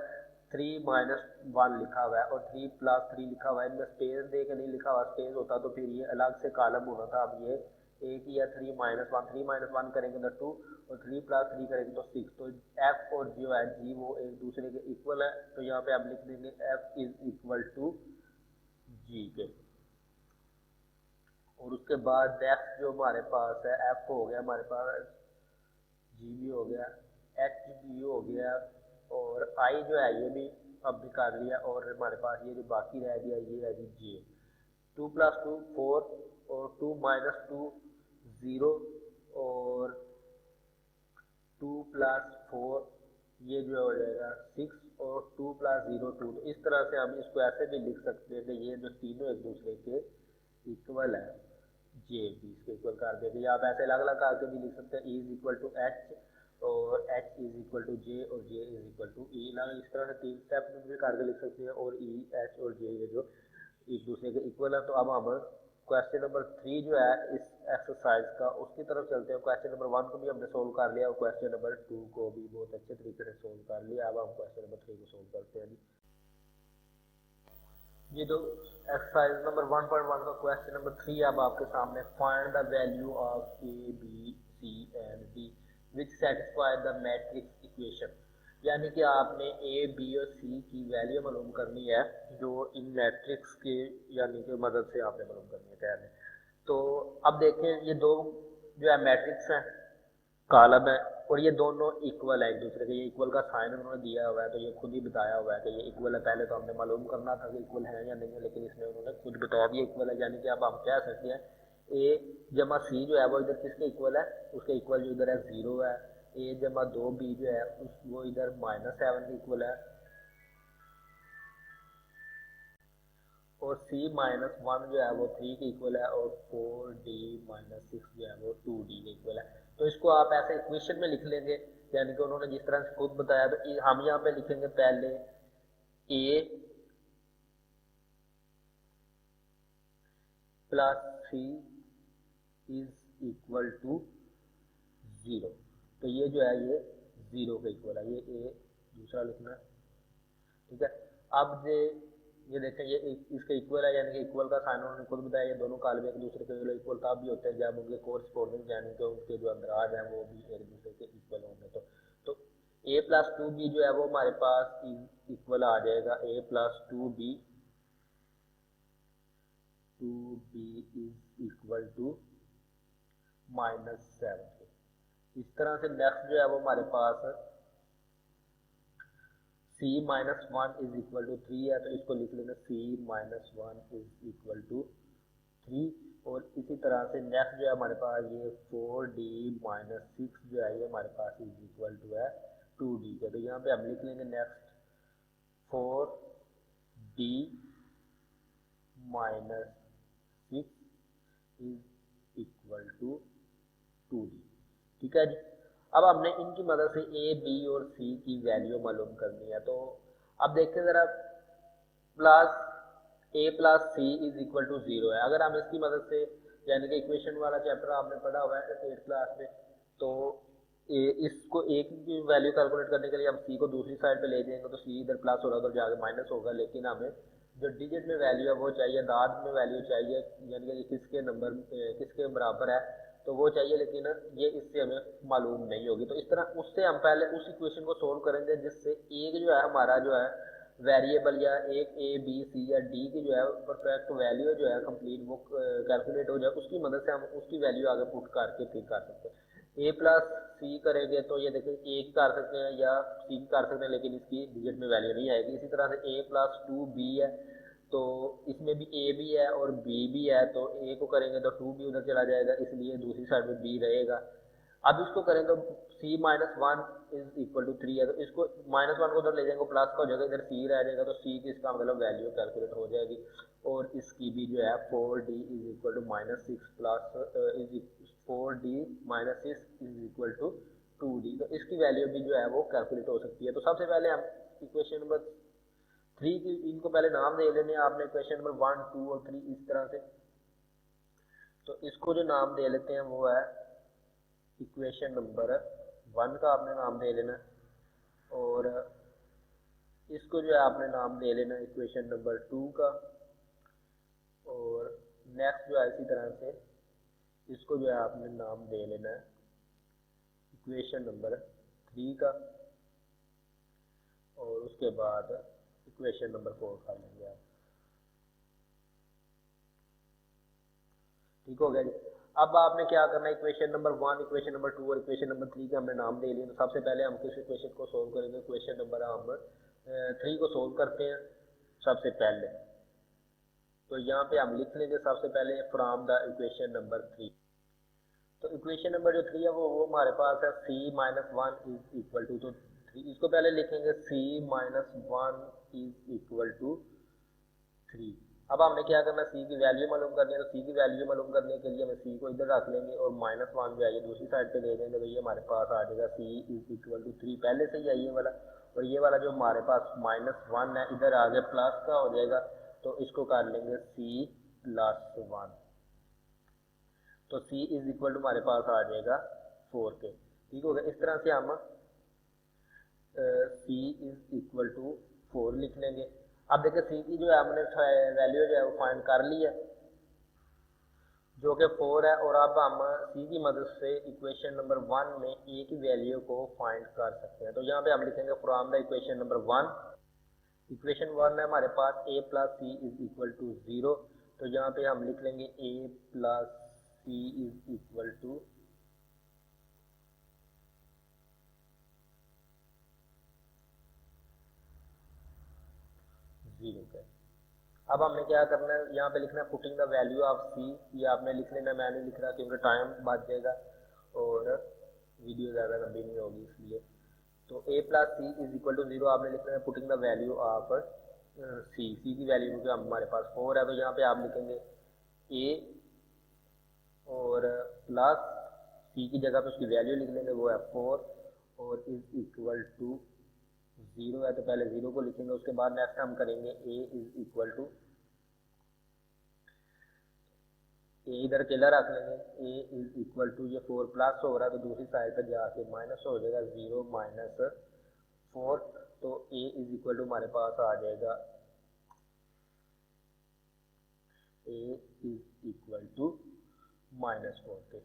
3-1 लिखा हुआ है और 3+3 लिखा हुआ है, इनमें स्पेस दे के नहीं लिखा हुआ, स्पेस होता तो फिर ये अलग से कॉलम होना था। अब ये एक ही है 3-1, 3-1 करेंगे तो 2 और 3+3 करेंगे तो 6। तो F और जो है G वो एक दूसरे के इक्वल है, तो यहाँ पे आप लिख देंगे F is equal to G के। और उसके बाद नेक्स्ट जो हमारे पास है, F हो गया हमारे पास, G भी हो गया, H भी हो गया, और I जो है ये भी अब भी कर लिया, और हमारे पास ये जो बाकी रह गया ये है जी J। 2+2 4 और 2-2 0 और 2+4 ये जो हो जाएगा 6 और 2+0 2। तो इस तरह से हम इसको ऐसे भी लिख सकते हैं कि ये जो तीनों एक दूसरे के इक्वल है, जे भी इसके इक्वल कर देंगे, या आप ऐसे अलग अलग करके भी लिख सकते हैं, E is equal to H और H is equal to J और J is equal to E। ना इस तरह से 3 स्टेप में भी करके लिख सकते हैं, और E H और J ये जो एक दूसरे के इक्वल है। तो अब हम क्वेश्चन नंबर 3 जो है इस एक्सरसाइज का, उसकी तरफ चलते हैं। क्वेश्चन नंबर 1 को भी हमने सोल्व कर लिया और क्वेश्चन नंबर 2 को भी बहुत अच्छे तरीके से सोल्व कर लिया। अब हम क्वेश्चन नंबर 3 को सोल्व करते हैं। ये जो एक्सरसाइज नंबर 1.1 का क्वेश्चन नंबर 3 अब आपके सामने, find the value of A B C and D which satisfy the matrix equation. यानी कि आपने A B और C की वैल्यू मालूम करनी है जो इन मैट्रिक्स के यानी कि मदद से आपने मालूम करनी है कहने। तो अब देखें ये दो जो है मैट्रिक्स हैं, कॉलम है, और ये दोनों इक्वल है एक दूसरे के, ये इक्वल का साइन उन्होंने दिया हुआ है, तो ये खुद ही बताया हुआ है कि ये इक्वल है। पहले तो हमने मालूम करना था कि इक्वल है या नहीं है, लेकिन इसमें उन्होंने खुद बताया भी इक्वल है। यानी कि अब हम कह सकते हैं A जमा C जो है वो इधर किसके इक्वल है? उसके इक्वल जो इधर है 0 है। A जमा 2B जो है वो इधर -7 के इक्वल है, और C-1 जो है वो 3 के इक्वल है, और 4D-6 जो है वो 2D के इक्वल है। तो इसको आप ऐसे इक्वेशन में लिख लेंगे, यानी कि उन्होंने जिस तरह से खुद बताया। तो हम यहाँ पे लिखेंगे पहले A plus C is equal to 0। तो ये जो है ये 0 के इक्वल है, ये A दूसरा लिखना है। ठीक है, अब ये देखें ये इसके इक्वल है, यानी कि इक्वल का साइन उन्होंने खुद बताया, ये दोनों कॉलम एक दूसरे के इक्वल तब भी होते हैं जब उनके कोरस्पोंडिंग यानी कि उनके जो अंदराज हैं वो भी एक दूसरे के इक्वल होंगे। तो A प्लस 2B जो है वो हमारे पास इक्वल आ जाएगा A plus 2B is equal to -7। इस तरह से नेक्स्ट जो है वो हमारे पास C minus one is equal to three है, तो इसको लिख लेंगे C minus one is equal to three. और इसी तरह से नेक्स्ट जो है हमारे पास ये 4d माइनस सिक्स जो है ये हमारे पास इज इक्वल टू है 2d का। तो यहाँ पे हम लिख लेंगे next 4d minus six is equal to 2d। ठीक है जी। अब हमने इनकी मदद से ए बी और सी की वैल्यू मालूम करनी है। तो अब देखते हैं जरा, plus A plus C is equal to zero है। अगर हम इसकी मदद से, यानी कि इक्वेशन वाला चैप्टर आपने पढ़ा हुआ है 8th क्लास में, तो इसको ए की वैल्यू कैलकुलेट करने के लिए हम सी को दूसरी साइड पे ले जाएंगे, तो सी इधर प्लस होगा, उधर जाके माइनस होगा। लेकिन हमें जो डिजिट में वैल्यू है वो चाहिए, दाद में वैल्यू चाहिए, यानी कि किसके नंबर किसके बराबर है तो वो चाहिए, लेकिन ये इससे हमें मालूम नहीं होगी। तो इस तरह उससे हम पहले उस इक्वेशन को सोल्व करेंगे जिससे एक जो है हमारा जो है वेरिएबल या एक ए बी सी या डी की जो है परफेक्ट वैल्यू जो है कंप्लीट वो कैलकुलेट हो जाए, उसकी मदद से हम उसकी वैल्यू आगे पुट करके फिर कर सकते हैं। ए प्लस सी करेंगे तो ये देखिए ए की कर सकते हैं या सी की कर सकते हैं, लेकिन इसकी डिजिट में वैल्यू नहीं आएगी। इसी तरह से ए प्लस टू बी है, तो इसमें भी ए भी है और बी भी है, तो ए को करेंगे तो टू भी उधर चला जाएगा, इसलिए दूसरी साइड में बी रहेगा। अब इसको करें तो C minus one is equal to three है, तो इसको माइनस वन को उधर ले जाएंगे, प्लस का हो जाएगा, इधर सी रह जाएगा, तो सी की इसका मतलब वैल्यू कैलकुलेट हो जाएगी। और इसकी भी जो है 4d is equal to minus six plus 4d minus six is equal to 2d। तो इसकी वैल्यू भी जो है वो कैलकुलेट हो सकती है। तो सबसे पहले हम इक्वेशन नंबर थ्री की, इनको पहले नाम दे लेने आपने, इक्वेशन नंबर 1 2 और 3 इस तरह से। तो इसको जो नाम दे लेते हैं वो है इक्वेशन नंबर 1 का आपने नाम दे लेना, और इसको जो है आपने नाम दे लेना इक्वेशन नंबर 2 का, और नेक्स्ट जो है इसी तरह से इसको जो है आपने नाम दे लेना है इक्वेशन नंबर 3 का, और उसके बाद इक्वेशन नंबर 4 कर लेंगे आप। ठीक हो गया जी। अब आपने क्या करना है, इक्वेशन नंबर 1 इक्वेशन नंबर 2 और इक्वेशन नंबर 3 के हमने नाम दे लिए। तो सबसे पहले हम किस इक्वेशन को सोल्व करेंगे, इक्वेशन नंबर हम 3 को सोल्व करते हैं सबसे पहले। तो यहाँ पे हम लिख लेंगे सबसे पहले फ्रॉम द इक्वेशन नंबर 3। तो इक्वेशन नंबर जो 3 है वो हमारे पास है C minus one is equal to, तो इसको पहले लिखेंगे C minus one is equal to 3। अब हमने क्या करना है, सी की वैल्यू मालूम करनी है। तो सी की वैल्यू मालूम करने के लिए हमें सी को इधर रख लेंगे और माइनस वन जो है ये दूसरी साइड पे ले देंगे, तो ये हमारे पास आ जाएगा सी इज इक्वल टू 3 पहले से ही है ये वाला, और ये वाला जो हमारे पास माइनस वन है इधर आगे प्लस का हो जाएगा, तो इसको कर लेंगे सी प्लस वन, तो सी इज इक्वल टू हमारे पास आ जाएगा 4 के। ठीक हो गया। इस तरह से हम सी इज इक्वल टू 4 लिख लेंगे। अब देखिए सी की जो है हमने वैल्यू जो है वो फाइंड कर ली है जो कि 4 है, और अब हम सी की मदद से इक्वेशन नंबर 1 में ए की वैल्यू को फाइंड कर सकते हैं। तो यहाँ पे हम लिखेंगे from the equation number 1, equation 1 है हमारे पास A plus C is equal to 0, तो यहाँ पे हम लिख लेंगे A plus C is equal to 0 के। अब हमने क्या करना है, यहाँ पे लिखना है पुटिंग द वैल्यू ऑफ सी, ये आपने लिख लेना, मैं नहीं लिख रहा क्योंकि टाइम बच जाएगा और वीडियो ज़्यादा लंबी नहीं होगी इसलिए। तो A plus C is equal to 0 आपने लिखना है putting the value of C, C की वैल्यू क्योंकि हमारे पास 4 है, तो यहाँ पे आप लिखेंगे ए और प्लस सी की जगह पे उसकी वैल्यू लिख लेंगे, वो है 4, और इज इक्वल टू 0 है, तो पहले 0 को लिखेंगे, उसके बाद नेक्स्ट हम करेंगे ए इज इक्वल टू, ए इधर अकेला रख लेंगे, ए इज इक्वल टू ये 4 प्लस हो रहा है तो दूसरी साइड पर जाके माइनस हो जाएगा 0 माइनस 4, तो ए इज इक्वल टू हमारे पास आ जाएगा ए इज इक्वल टू -4 के।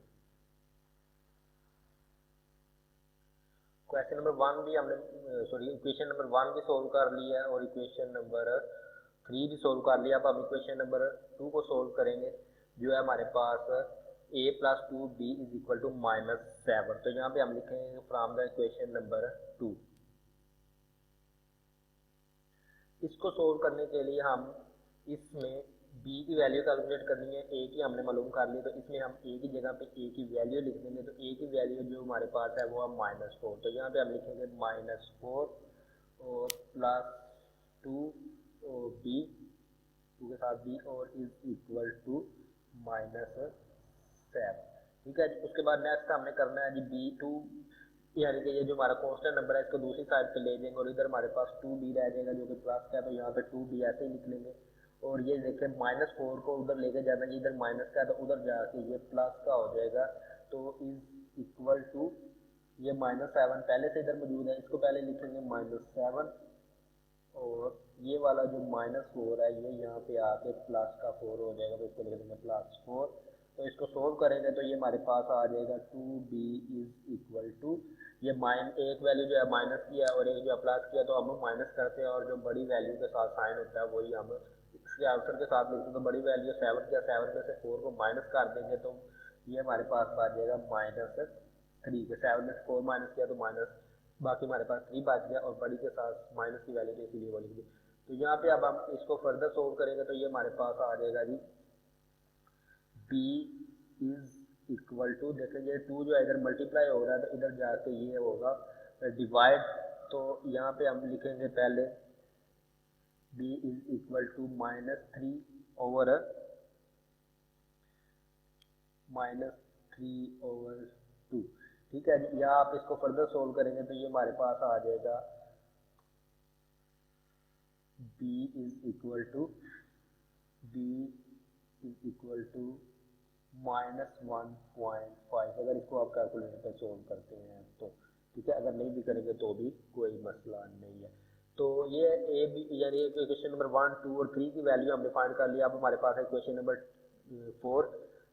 क्वेश्चन नंबर 1 भी हमने इक्वेशन नंबर 1 भी सोल्व कर लिया है और इक्वेशन नंबर 3 भी सोल्व कर लिया। अब हम इक्वेशन नंबर 2 को सोल्व करेंगे, जो है हमारे पास a plus 2b is equal to -7। तो यहाँ पे हम लिखेंगे फ्रॉम द इक्वेशन नंबर 2, इसको सोल्व करने के लिए हम इसमें b की वैल्यू कैलकुलेट करनी है, a की हमने मालूम कर ली, तो इसमें हम a की जगह पे a की वैल्यू लिख देंगे। तो a की वैल्यू जो हमारे पास है वो है -4, तो यहाँ पे हम लिखेंगे -4 और प्लस 2 और b 2 के साथ b और इज इक्वल टू -7। ठीक है जी। उसके बाद नेक्स्ट हमने करना है जी b2, यानी कि ये जो हमारा कांस्टेंट नंबर है इसको दूसरी साइड पे ले जाएंगे और इधर हमारे पास 2b रह जाएगा जो कि प्लस का है, तो यहाँ पे 2b ऐसे ही लिख लेंगे। और ये देखें -4 को उधर लेके जाना है, इधर माइनस का है तो उधर जाके ये प्लस का हो जाएगा, तो इज इक्वल टू ये -7 पहले से इधर मौजूद है, इसको पहले लिखेंगे -7 और ये वाला जो -4 है ये यहाँ पे आके प्लस का 4 हो जाएगा, तो इसको लिख देंगे +4। तो इसको सोल्व करेंगे तो ये हमारे पास आ जाएगा 2b इज इक्वल टू ये एक वैल्यू जो है माइनस की है और एक जो है प्लस किया, तो हम माइनस करते हैं और जो बड़ी वैल्यू के साथ साइन होता है वही हम इसके आंसर के साथ लिखते हैं। तो बड़ी वैल्यू 7 किया, 7 में से 4 को माइनस कर देंगे तो ये हमारे पास आ जाएगा -3 के 7 में से 4 माइनस किया तो माइनस, बाकी हमारे पास 3 बच गया और बड़ी के साथ माइनस की वैल्यू तो इसीलिए वो लिख दी। तो यहाँ पे अब हम इसको फर्दर सोल्व करेंगे तो ये हमारे पास आ जाएगा जी b इज इक्वल टू, देखेंगे 2 जो है इधर मल्टीप्लाई हो रहा है तो इधर जाके ये होगा डिवाइड, तो यहाँ पे हम लिखेंगे पहले b is equal to -3 over -3/2। ठीक है जी। या आप इसको फर्दर सोल्व करेंगे तो ये हमारे पास आ जाएगा b इज इक्वल टू -1.5 अगर इसको आप कैलकुलेटर पर सोल्व करते हैं तो। ठीक है, अगर नहीं भी करेंगे तो भी कोई मसला नहीं है। तो ये ए बी यानी इक्वेशन नंबर 1, 2 और 3 की वैल्यू हमने फाइंड कर लिया। अब हमारे पास है इक्वेशन नंबर 4।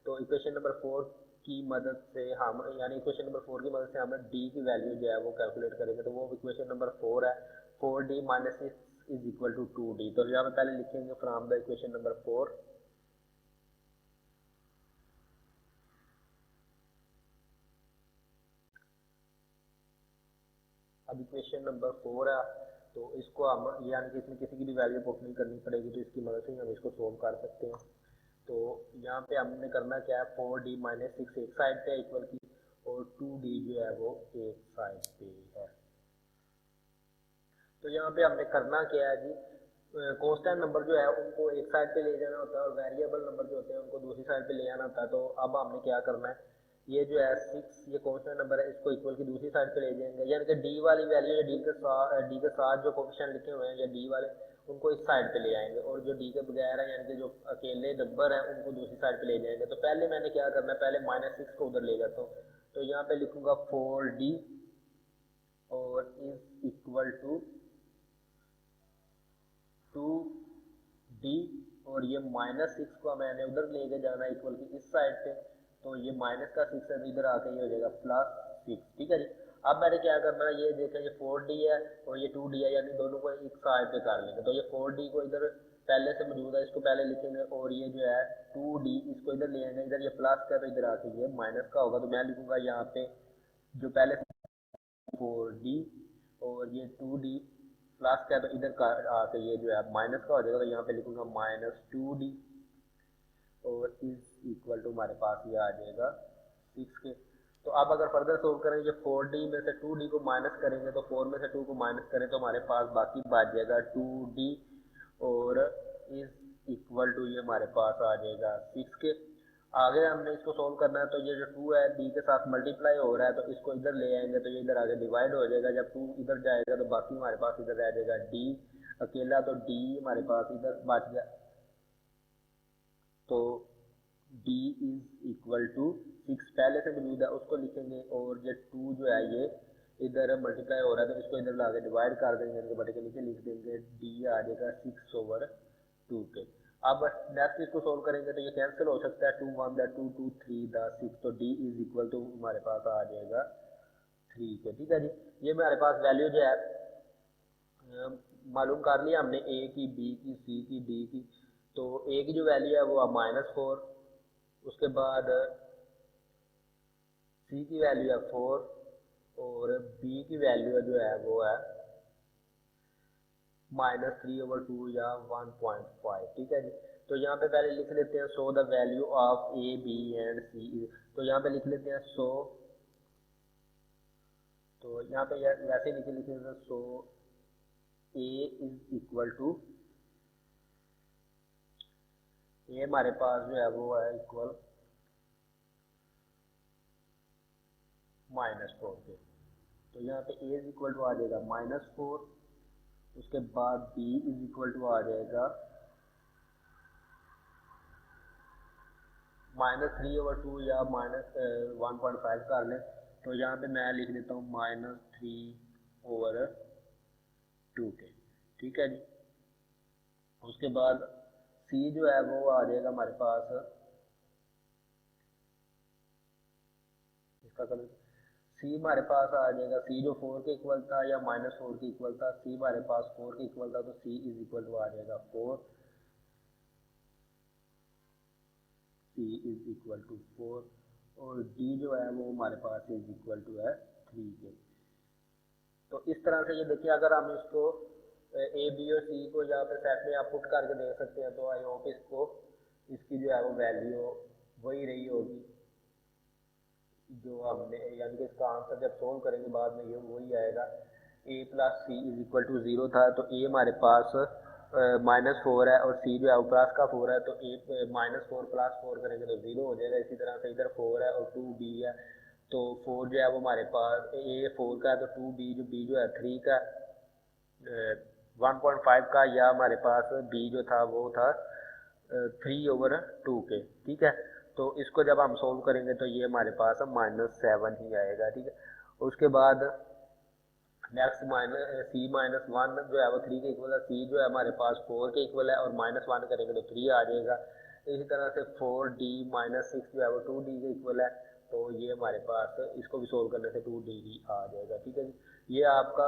तो इक्वेशन नंबर 4 की मदद से हम यानी इक्वेशन नंबर 4 की मदद से हम डी की वैल्यू जो है वो कैलकुलेट करेंगे। तो वो इक्वेशन नंबर 4 है 4d - 6 is equal to 2d। तो यहाँ पे पहले लिखेंगे फ्रॉम द इक्वेशन नंबर 4। अब इक्वेशन नंबर 4 है तो इसको हम यानी कि इसमें किसी की भी वैल्यू पुट नहीं करनी पड़ेगी, तो इसकी मदद से ही हम इसको सोल्व कर सकते हैं। तो यहाँ पे हमने करना क्या है 4d - 6 एक साइड पे इक्वल की और 2d जो है वो एक साइड पे है। तो यहाँ पे हमने करना क्या है जी कांस्टेंट नंबर जो है उनको एक साइड पे ले जाना होता है और वेरिएबल नंबर जो होते हैं उनको दूसरी साइड पे ले आना होता है। तो अब हमने क्या करना है, ये जो है 6 ये कांस्टेंट नंबर है इसको इक्वल की दूसरी साइड पे ले जाएंगे, यानी कि डी वाली वैल्यू या डी के साथ जो कोफिशिएंट लिखे हुए हैं या डी वाले उनको इस साइड पे ले आएंगे और जो डी के बगैर है यानी कि जो अकेले नंबर है उनको दूसरी साइड पे ले जाएंगे। तो पहले मैंने क्या करना है, पहले -6 को उधर ले जाता हूँ। तो यहाँ पे लिखूंगा 4d और इज इक्वल टू 2d और ये -6 को मैंने उधर लेके जाना इक्वल की इस साइड पे, तो ये माइनस का 6 है तो इधर आके ये हो जाएगा +6। ठीक है जी। अब मैंने क्या करना है, ये देखें ये 4d है और ये 2d है यानी दोनों को एक साइड पे कर लेंगे। तो ये 4d को इधर पहले से मौजूद है इसको पहले लिखेंगे और ये जो है 2d इसको इधर ले आएंगे, इधर ये प्लस का तो इधर आके ये माइनस का होगा। तो मैं लिखूंगा यहाँ पे जो पहले 4d और ये 2d प्लस का तो इधर का आके ये जो है माइनस का हो जाएगा। तो यहाँ पे लिखूंगा -2d और इज इक्वल टू हमारे पास ये आ जाएगा 6 के। तो अब अगर फर्दर सोल्व करेंगे 4d में से 2d को माइनस करेंगे तो 4 में से 2 को माइनस करें तो हमारे पास बाकी बच जाएगा 2d और इज इक्वल टू ये हमारे पास आ जाएगा 6 के। आगे हमने इसको सोल्व करना है तो ये जो 2 है d के साथ मल्टीप्लाई हो रहा है तो इसको इधर ले आएंगे तो ये इधर आगे डिवाइड हो जाएगा। जब 2 इधर जाएगा तो बाकी हमारे पास इधर रह जाएगा d अकेला, तो d हमारे पास इधर बच गया। तो d इज इक्वल टू 6 पहले से मौजूद है उसको लिखेंगे और ये 2 जो है ये इधर मल्टीप्लाई हो रहा है तो इसको इधर लाके डिवाइड कर देंगे, इनके बटे के नीचे लिख देंगे d आ जाएगा 6/2 के। अब नेक्स्ट इसको सोल्व करेंगे तो ये कैंसिल हो सकता है 2 1 2 2 3 6, तो d इज इक्वल टू हमारे पास आ जाएगा 3 के। ठीक है जी। ये हमारे पास वैल्यू जो है मालूम कर लिया हमने a की, b की, c की, d की। तो a की जो वैल्यू है वो -4, उसके बाद c की वैल्यू है 4 और b की वैल्यू जो है वो है -3/2 या 1.5। ठीक है जी। तो यहाँ पे पहले लिख लेते हैं so the value of A B and C. तो यहाँ पे लिख लेते हैं सो, तो यहाँ पे वैसे लिख लेते हैं सो ए इज इक्वल टू, ए हमारे पास जो है वो है इक्वल -4 के। तो यहाँ पे ए इज इक्वल टू आ जाएगा -4, उसके बाद बी इज इक्वल टू आ जाएगा -3/2 या -1.5 कर लें। तो यहाँ पे मैं लिख देता हूँ -3/2 के। ठीक है जी। उसके बाद सी जो है वो आ जाएगा हमारे पास, इसका कलर सी हमारे पास आ जाएगा, सी जो 4 के इक्वल था या -4 के इक्वल था, सी हमारे पास 4 के इक्वल था, तो सी इज इक्वल टू आ जाएगा 4, सी इज इक्वल टू 4, और डी जो है वो हमारे पास इज इक्वल टू है 3 के। तो इस तरह से ये देखिए, अगर हम इसको ए बी और सी को यहाँ पे सेट में आप पुट करके देख सकते हैं, तो आई होप इसको इसकी जो है वो वैल्यू वही रही होगी जो हमने, यानी कि इसका आंसर जब सोल्व करेंगे बाद में ये वही आएगा। A plus C is equal to 0 था, तो ए हमारे पास -4 है और सी जो है वो प्लस का 4 है, तो ए -4 + 4 करेंगे तो 0 हो जाएगा। इसी तरह से इधर 4 है और 2 बी है, तो 4 जो है वो हमारे पास ए 4 का है, तो 2 बी जो है 3 का, 1.5 का, या हमारे पास बी जो था वो था 3/2 के। ठीक है। तो इसको जब हम सोल्व करेंगे तो ये हमारे पास -7 ही आएगा। ठीक है। उसके बाद नेक्स्ट -1 जो है वो 3 के इक्वल है, सी जो है हमारे पास 4 के इक्वल है, और -1 करेंगे तो 3 आ जाएगा। इसी तरह से 4D - 6 जो है वो 2D के इक्वल है, तो ये हमारे पास इसको भी सोल्व करने से 2D ही आ जाएगा। ठीक है जी। ये आपका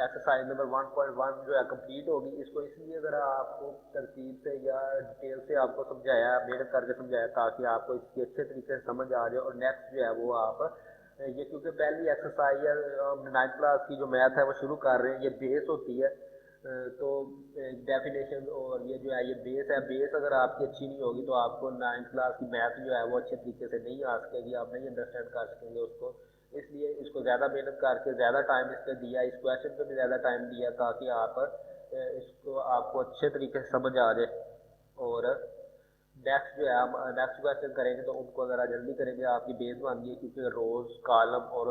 एक्सरसाइज नंबर 1.1 जो है कंप्लीट होगी। इसको इसलिए अगर आपको तरतीब से या डिटेल से आपको समझाया, मेहनत करके समझाया, ताकि आपको इसकी अच्छे तरीके से समझ आ जाए, और नेक्स्ट जो है वो आप ये, क्योंकि पहली एक्सरसाइज या 9th क्लास की जो मैथ है वो शुरू कर रहे हैं, ये बेस होती है, तो डेफिनेशन और ये जो है ये बेस है। बेस अगर आपकी अच्छी नहीं होगी तो आपको 9th क्लास की मैथ जो है वो अच्छे तरीके से नहीं आ सकेगी, आप नहीं अंडरस्टैंड कर सकेंगे उसको। इसलिए इसको ज़्यादा मेहनत करके ज़्यादा टाइम इस पर दिया, इस क्वेश्चन पे भी ज़्यादा टाइम दिया, ताकि आप इसको आपको अच्छे तरीके से समझ आ जाए। और नेक्स्ट जो है हम नेक्स्ट क्वेश्चन करेंगे तो उनको ज़रा जल्दी करेंगे, आपकी बेस बन गई, क्योंकि रोज कॉलम और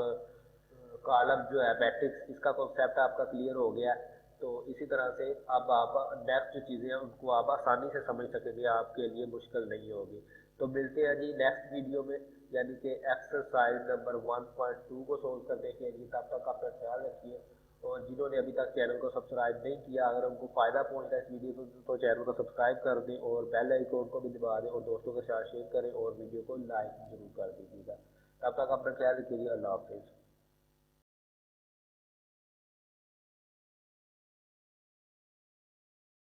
कॉलम जो है मैट्रिक्स, इसका कॉन्सेप्ट आपका क्लियर हो गया। तो इसी तरह से अब आप नेक्स्ट जो चीज़ें हैं उनको आप आसानी से समझ सकेंगे, आपके लिए मुश्किल नहीं होगी। तो मिलते हैं जी नेक्स्ट वीडियो में, यानी कि एक्सरसाइज नंबर 1.2 को सोल्व करने के लिए। तब तक अपना ख्याल रखिए, और जिन्होंने अभी तक चैनल को सब्सक्राइब नहीं किया, अगर उनको फ़ायदा पहुंच रहा है इस वीडियो को, तो चैनल को सब्सक्राइब कर दें और बेल आइकन को भी दबा दें, और दोस्तों के साथ शेयर करें, और वीडियो को लाइक जरूर कर दीजिएगा। तब तक अपना ख्याल रखिए। अल्लाह हाफिज़।